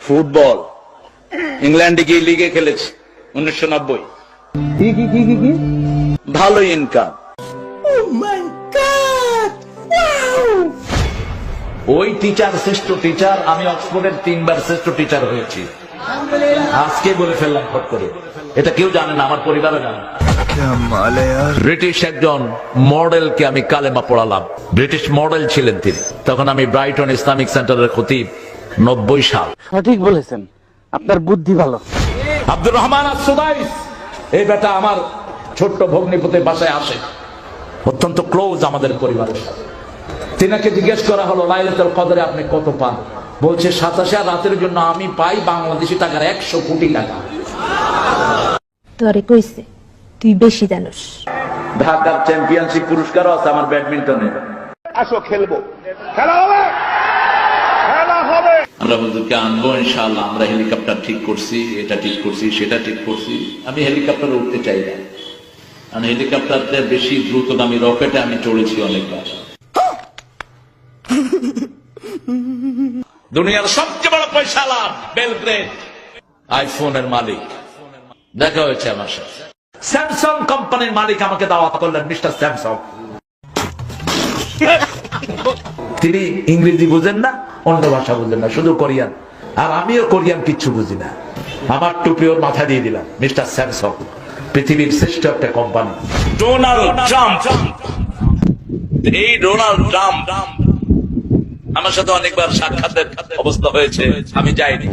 Football ইংল্যান্ডে গিয়ে লিগে খেলেছি 1990। কি ভালো ইনকাম। ওই টিচার শ্রেষ্ঠ টিচার, আমি অক্সফোর্ডের 3 বার শ্রেষ্ঠ টিচার হয়েছি। আজকে বলে ফেললাম ফট করে, এটা কেউ জানে না, আমার পরিবারও জানে না। ব্রিটিশ একজন মডেলকে আমি কালেমা পড়ালাম, ব্রিটিশ মডেল ছিলেন তিনি। তখন আমি ব্রাইটন ইসলামিক সেন্টারের খতিব, 90 সাল। সঠিক বলেছেন, আপনার বুদ্ধি ভালো। আব্দুর রহমান আস-সুদাইস, এই বেটা আমার ছোট্ট ভগ্নিপতির বাসায় আসে, অত্যন্ত ক্লোজ আমাদের পরিবারের সাথে। তিনাকে জিজ্ঞেস করা হলো লাইলাতুল কদরে আপনি কত পান? বলছে 27 রাতের জন্য আমি পাই বাংলাদেশি টাকার 100 কোটি টাকা। তোরে কইছে তুই বেশি জানোস। ঢাকার চ্যাম্পিয়নশিপ পুরস্কারও আছে আমার ব্যাডমিন্টনে। আসো খেলবো, খেলা হবে, খেলা হবে। আমরা বন্ধুকে আনবো ইনশাআল্লাহ। আমরা হেলিকপ্টার ঠিক করছি, এটা ঠিক করছি, সেটা ঠিক করছি। আমি হেলিকপ্টারে উঠতে চাই না, কারণ হেলিকপ্টারতে বেশি দ্রুতগামী রকেটে আমি চড়েছি অনেকবার। দুনিয়ার সবচেয়ে বড় পয়সালা বেলগ্রেড আইফোনের মালিক দেখা হয়েছে আমার সাথে। স্যামসাং কোম্পানির মালিক আমাকে দাওয়াত করলেন, মিস্টার স্যামসাং। তিনি ইংরেজি বুঝেন না, অন্য ভাষা বুঝেন না, শুধু কোরিয়ান। আর আমিও কোরিয়ান কিচ্ছু বুঝি না। আমার টুপি ওর মাথা দিয়ে দিলাম, মিস্টার স্যামসাং পৃথিবীর শ্রেষ্ঠ একটা কোম্পানি। ডোনাল্ড ট্রাম্প, এই ডোনাল্ড ট্রাম্প আমার সাথে অনেকবার সাক্ষাতের অবস্থা হয়েছে, আমি যাইনি।